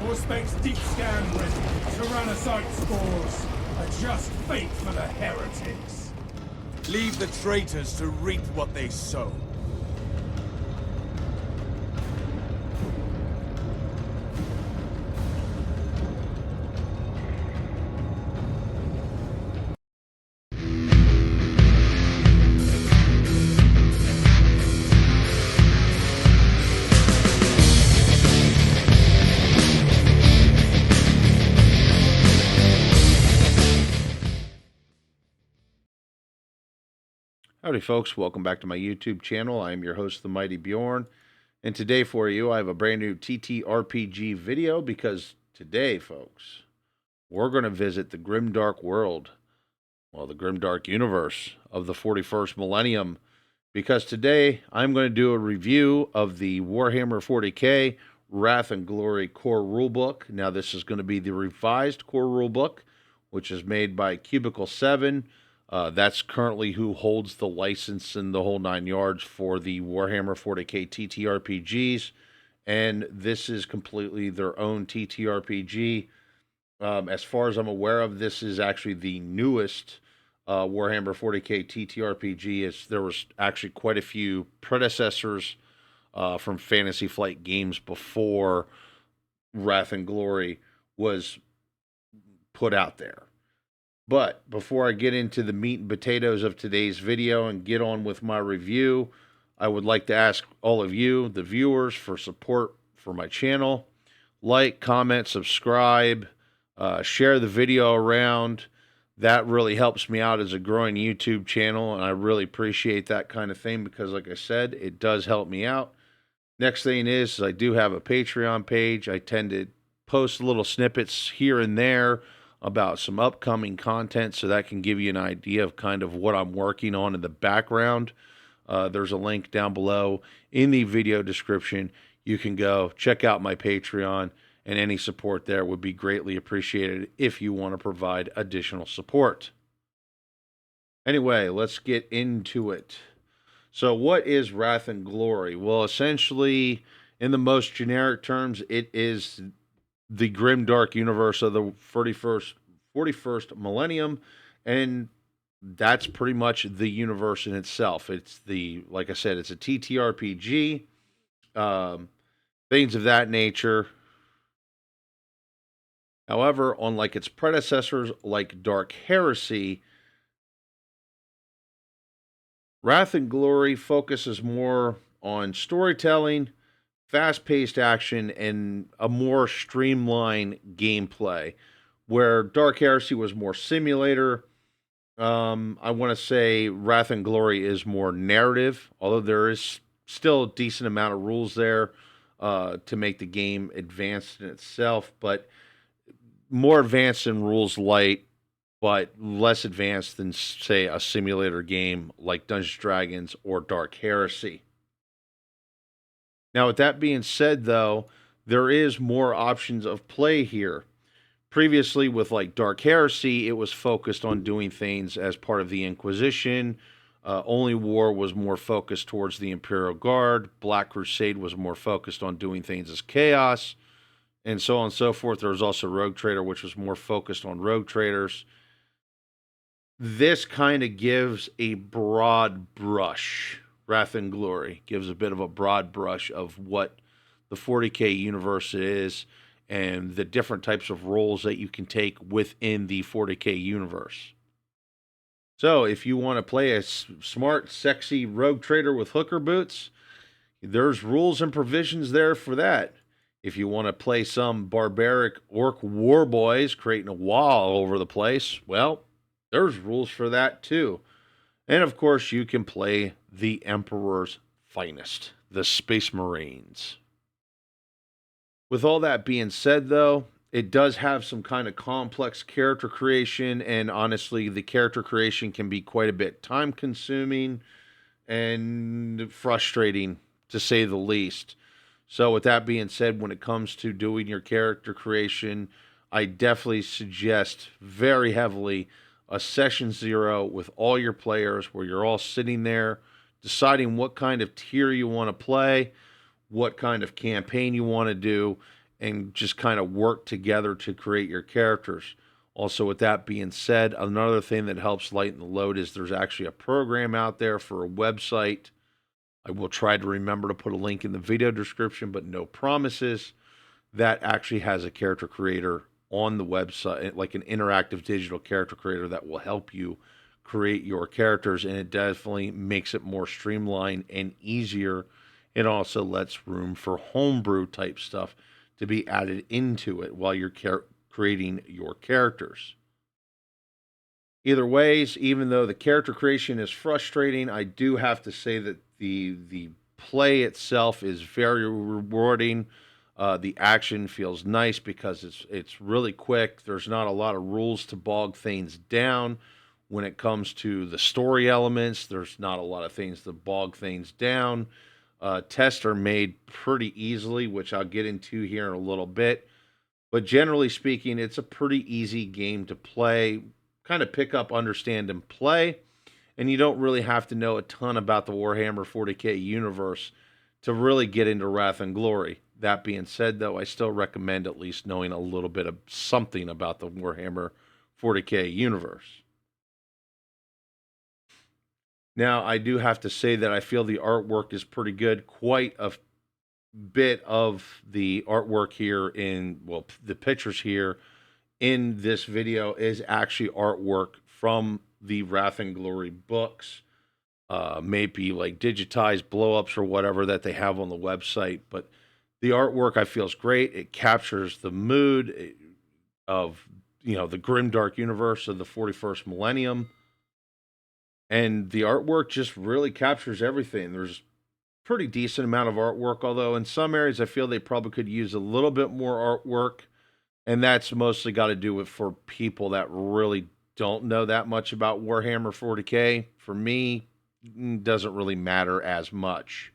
Auspex deep scan ready. Tyrannocyte spores. A just fate for the heretics. Leave the traitors to reap what they sow. Howdy folks, welcome back to my YouTube channel. I am your host, The Mighty Bjorn, and today for you I have a brand new TTRPG video because today, folks, we're going to visit the grimdark world, well, the grimdark universe of the 41st millennium, because today I'm going to do a review of the Warhammer 40k Wrath and Glory core rulebook. Now this is going to be the revised core rulebook, which is made by Cubicle 7. That's currently who holds the license and the whole 9 yards for the Warhammer 40k TTRPGs, and this is completely their own TTRPG. As far as I'm aware of, this is actually the newest Warhammer 40k TTRPG. There was actually quite a few predecessors from Fantasy Flight Games before Wrath and Glory was put out there. But before I get into the meat and potatoes of today's video and get on with my review, I would like to ask all of you, the viewers, for support for my channel. Like, comment, subscribe, share the video around. That really helps me out as a growing YouTube channel, and I really appreciate that kind of thing because, like I said, it does help me out. Next thing is I do have a Patreon page. I tend to post little snippets here and there about some upcoming content, so that can give you an idea of kind of what I'm working on in the background. There's a link down below in the video description. You can go check out my Patreon, and any support there would be greatly appreciated if you want to provide additional support. Anyway, let's get into it. So what is Wrath and Glory? Well, essentially, in the most generic terms, it is the grimdark universe of the 41st millennium, and that's pretty much the universe in itself. It's like I said, it's a TTRPG, things of that nature. However, unlike its predecessors like Dark Heresy, Wrath and Glory focuses more on storytelling, fast-paced action, and a more streamlined gameplay, where Dark Heresy was more simulator. I want to say Wrath and Glory is more narrative, although there is still a decent amount of rules there to make the game advanced in itself, but more advanced in rules light, but less advanced than, say, a simulator game like Dungeons & Dragons or Dark Heresy. Now, with that being said, though, there is more options of play here. Previously, with like Dark Heresy, it was focused on doing things as part of the Inquisition. Only War was more focused towards the Imperial Guard. Black Crusade was more focused on doing things as Chaos, and so on and so forth. There was also Rogue Trader, which was more focused on Rogue Traders. This kind of gives a broad brush. Wrath and Glory gives a bit of a broad brush of what the 40k universe is and the different types of roles that you can take within the 40k universe. So if you want to play a smart, sexy rogue trader with hooker boots, there's rules and provisions there for that. If you want to play some barbaric orc war boys creating a wall all over the place, well, there's rules for that too. And of course, you can play the Emperor's finest, the Space Marines. With all that being said, though, it does have some kind of complex character creation, and honestly, the character creation can be quite a bit time-consuming and frustrating, to say the least. So with that being said, when it comes to doing your character creation, I definitely suggest very heavily a session 0 with all your players, where you're all sitting there deciding what kind of tier you want to play, what kind of campaign you want to do, and just kind of work together to create your characters. Also, with that being said, another thing that helps lighten the load is there's actually a program out there for a website. I will try to remember to put a link in the video description, but no promises. That actually has a character creator on the website, like an interactive digital character creator that will help you create your characters, and it definitely makes it more streamlined and easier. It also lets room for homebrew type stuff to be added into it while you're creating your characters. Either ways, even though the character creation is frustrating, I do have to say that the play itself is very rewarding. The action feels nice because it's really quick. There's not a lot of rules to bog things down. When it comes to the story elements, there's not a lot of things to bog things down. Tests are made pretty easily, which I'll get into here in a little bit. But generally speaking, it's a pretty easy game to play, kind of pick up, understand, and play. And you don't really have to know a ton about the Warhammer 40k universe to really get into Wrath and Glory. That being said, though, I still recommend at least knowing a little bit of something about the Warhammer 40k universe. Now, I do have to say that I feel the artwork is pretty good. Quite a bit of the artwork here the pictures here in this video is actually artwork from the Wrath and Glory books. Maybe like digitized blow-ups or whatever that they have on the website. But the artwork I feel is great. It captures the mood of, the grimdark universe of the 41st millennium. And the artwork just really captures everything. There's pretty decent amount of artwork, although in some areas I feel they probably could use a little bit more artwork. And that's mostly got to do with for people that really don't know that much about Warhammer 40k. For me, it doesn't really matter as much.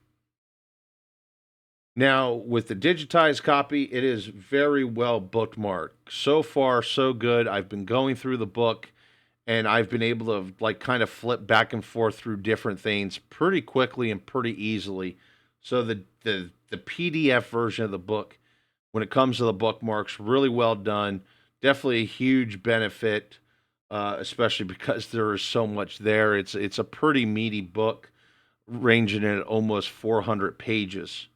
Now, with the digitized copy, it is very well bookmarked. So far, so good. I've been going through the book, and I've been able to kind of flip back and forth through different things pretty quickly and pretty easily. So the PDF version of the book, when it comes to the bookmarks, really well done. Definitely a huge benefit, especially because there is so much there. It's a pretty meaty book, ranging at almost 400 pages.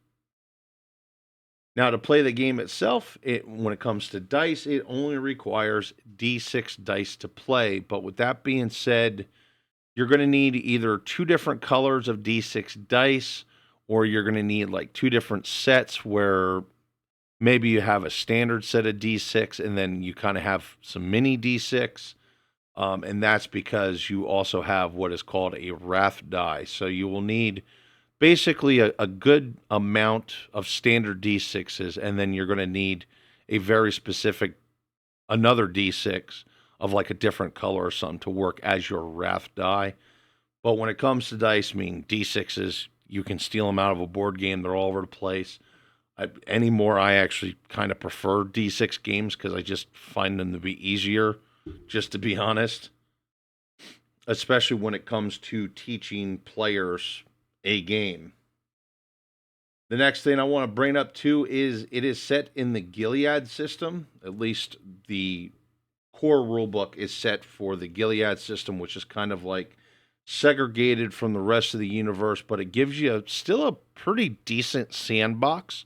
Now, to play the game itself, when it comes to dice, it only requires D6 dice to play. But with that being said, you're going to need either 2 different colors of D6 dice, or you're going to need like 2 different sets where maybe you have a standard set of D6 and then you kind of have some mini D6. And that's because you also have what is called a wrath die. So you will need basically a good amount of standard D6s, and then you're going to need a very specific, another D6 of like a different color or something to work as your wrath die. But when it comes to dice, D6s, you can steal them out of a board game. They're all over the place. Anymore, I actually kind of prefer D6 games because I just find them to be easier, just to be honest. Especially when it comes to teaching players a game. The next thing I want to bring up too is it is set in the Gilead system. At least the core rulebook is set for the Gilead system, which is kind of like segregated from the rest of the universe, but it gives you still a pretty decent sandbox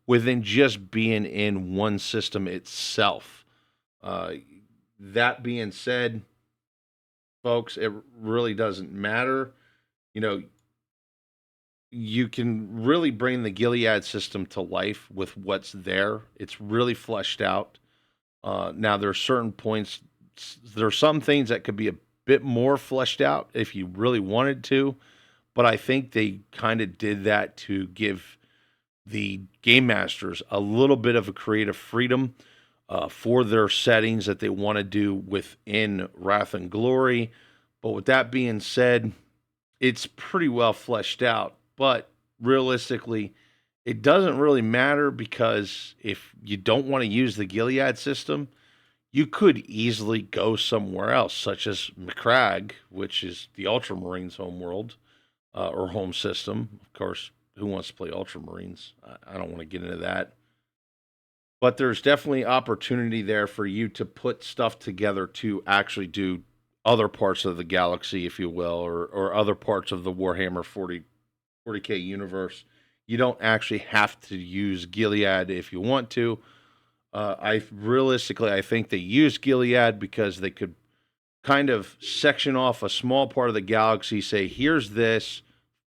within just being in one system itself. That being said, folks, it really doesn't matter. You can really bring the Gilead system to life with what's there. It's really fleshed out. Now, there are certain points, there are some things that could be a bit more fleshed out if you really wanted to, but I think they kind of did that to give the game masters a little bit of a creative freedom for their settings that they want to do within Wrath and Glory. But with that being said, it's pretty well fleshed out. But realistically, it doesn't really matter, because if you don't want to use the Gilead system, you could easily go somewhere else, such as Macragge, which is the Ultramarines homeworld, or home system. Of course, who wants to play Ultramarines? I don't want to get into that. but there's definitely opportunity there for you to put stuff together to actually do other parts of the galaxy, if you will, or other parts of the Warhammer 40k universe. You don't actually have to use Gilead if you want to. I think they used Gilead because they could kind of section off a small part of the galaxy, say, here's this,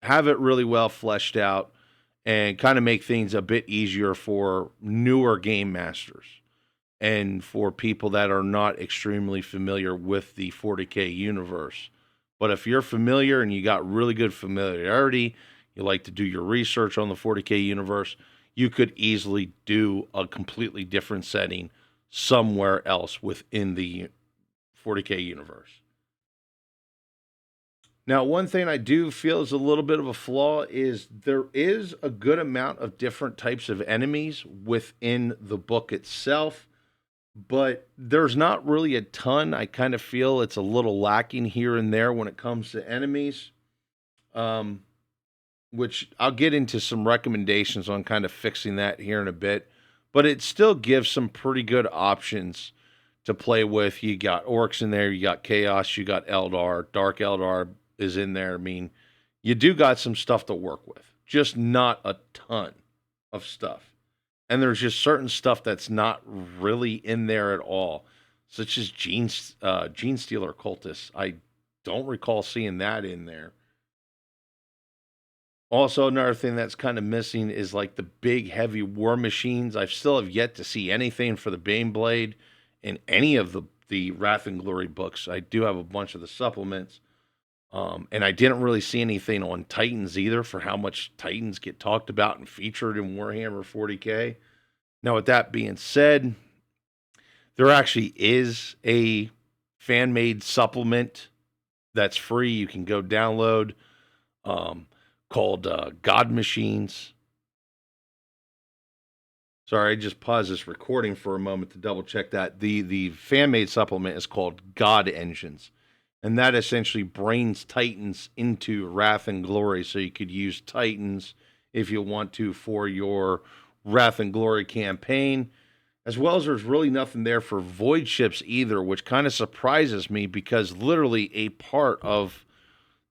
have it really well fleshed out, and kind of make things a bit easier for newer game masters and for people that are not extremely familiar with the 40k universe. But if you're familiar and you got really good familiarity, you like to do your research on the 40k universe, you could easily do a completely different setting somewhere else within the 40k universe. Now, one thing I do feel is a little bit of a flaw is there is a good amount of different types of enemies within the book itself, but there's not really a ton. I kind of feel it's a little lacking here and there when it comes to enemies, which I'll get into some recommendations on kind of fixing that here in a bit, but it still gives some pretty good options to play with. You got orcs in there, you got chaos, you got Eldar, Dark Eldar is in there. I mean, you do got some stuff to work with, just not a ton of stuff. And there's just certain stuff that's not really in there at all, such as Gene Stealer Cultists. I don't recall seeing that in there. Also, another thing that's kind of missing is like the big, heavy war machines. I still have yet to see anything for the Baneblade in any of the Wrath and Glory books. I do have a bunch of the supplements. And I didn't really see anything on Titans either for how much Titans get talked about and featured in Warhammer 40k. Now, with that being said, there actually is a fan-made supplement that's free. You can go download called God Machines. Sorry, I just paused this recording for a moment to double check that. The fan-made supplement is called God Engines. And that essentially brains Titans into Wrath and Glory. So you could use Titans if you want to for your Wrath and Glory campaign. As well as there's really nothing there for Void Ships either, which kind of surprises me because literally a part of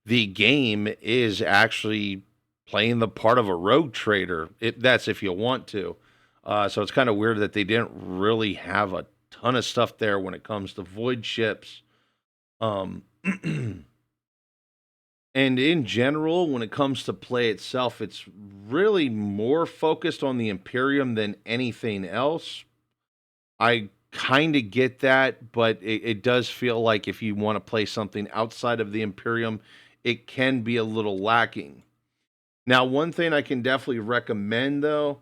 the game is actually playing the part of a rogue trader. That's if you want to. So it's kind of weird that they didn't really have a ton of stuff there when it comes to Void Ships. And in general, when it comes to play itself, it's really more focused on the Imperium than anything else. I kind of get that, but it does feel like if you want to play something outside of the Imperium, it can be a little lacking. Now, one thing I can definitely recommend, though,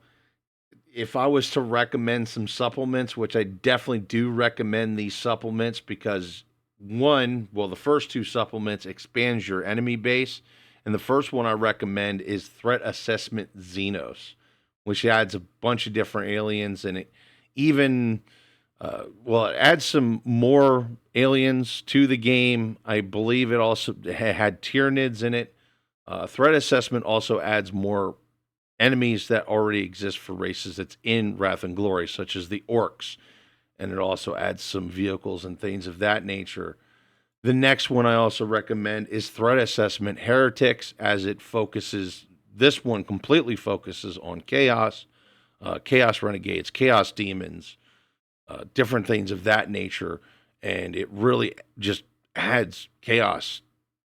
if I was to recommend some supplements, which I definitely do recommend these supplements because the first two supplements expands your enemy base. And the first one I recommend is Threat Assessment Xenos, which adds a bunch of different aliens. And it even, it adds some more aliens to the game. I believe it also had Tyranids in it. Threat Assessment also adds more enemies that already exist for races that's in Wrath and Glory, such as the Orcs. And it also adds some vehicles and things of that nature. The next one I also recommend is Threat Assessment Heretics, as this one completely focuses on Chaos, Chaos Renegades, Chaos Demons, different things of that nature. And it really just adds Chaos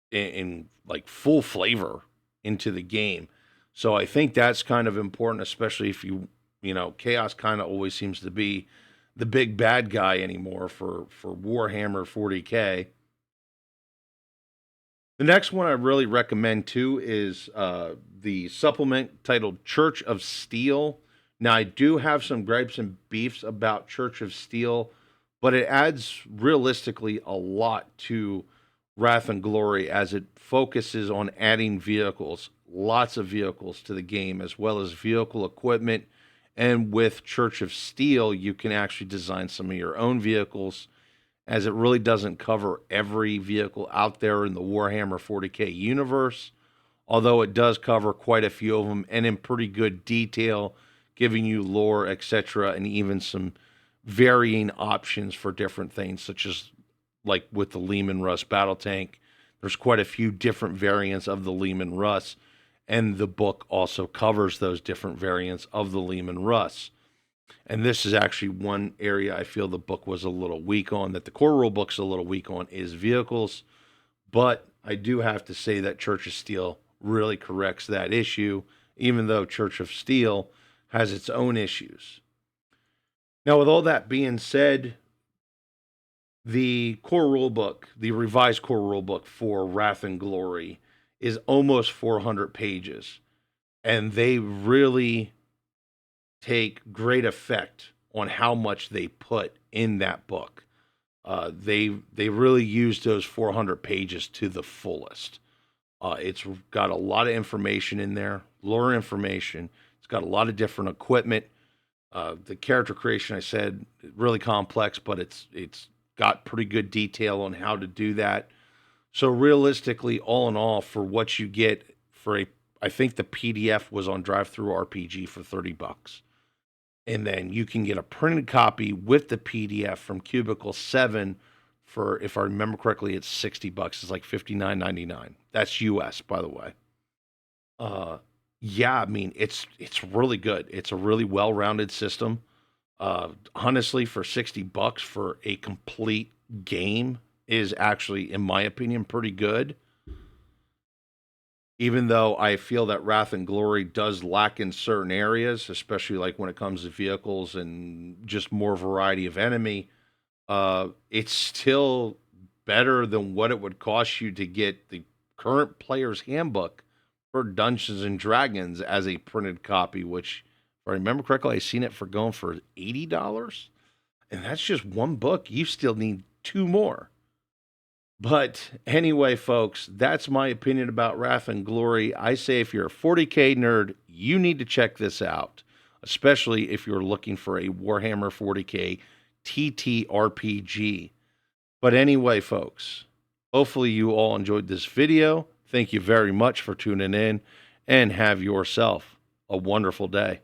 in like full flavor into the game. So I think that's kind of important, especially if Chaos kind of always seems to be the big bad guy anymore for Warhammer 40k. The next one I really recommend too is the supplement titled Church of Steel. Now, I do have some gripes and beefs about Church of Steel, but it adds realistically a lot to Wrath and Glory as it focuses on adding vehicles, lots of vehicles to the game, as well as vehicle equipment. And with Church of Steel, you can actually design some of your own vehicles, as it really doesn't cover every vehicle out there in the Warhammer 40k universe, although it does cover quite a few of them and in pretty good detail, giving you lore, etc., and even some varying options for different things, such as like with the Lehman Russ battle tank. There's quite a few different variants of the Lehman Russ, and the book also covers those different variants of the Lehman Russ. And this is actually one area I feel the book was a little weak on, that the core rule book's a little weak on, is vehicles. But I do have to say that Church of Steel really corrects that issue, even though Church of Steel has its own issues. Now, with all that being said, the core rulebook, the revised core rulebook for Wrath and Glory, is almost 400 pages. And they really take great effect on how much they put in that book. They really use those 400 pages to the fullest. It's got a lot of information in there, lore information. It's got a lot of different equipment. The character creation, I said, really complex, but it's got pretty good detail on how to do that. So realistically, all in all, for what you get for I think the PDF was on Drive-Thru RPG for $30. And then you can get a printed copy with the PDF from Cubicle 7 for, if I remember correctly, it's $60. It's like $59.99. That's US, by the way. Yeah, I mean, it's really good. It's a really well-rounded system. Honestly, for $60 for a complete game is actually, in my opinion, pretty good. Even though I feel that Wrath and Glory does lack in certain areas, especially like when it comes to vehicles and just more variety of enemy, it's still better than what it would cost you to get the current player's handbook for Dungeons and Dragons as a printed copy, which, if I remember correctly, I seen it for going for $80. And that's just one book. You still need 2 more. But anyway, folks, that's my opinion about Wrath and Glory. I say if you're a 40k nerd, you need to check this out, especially if you're looking for a Warhammer 40k TTRPG. But anyway, folks, hopefully you all enjoyed this video. Thank you very much for tuning in, and have yourself a wonderful day.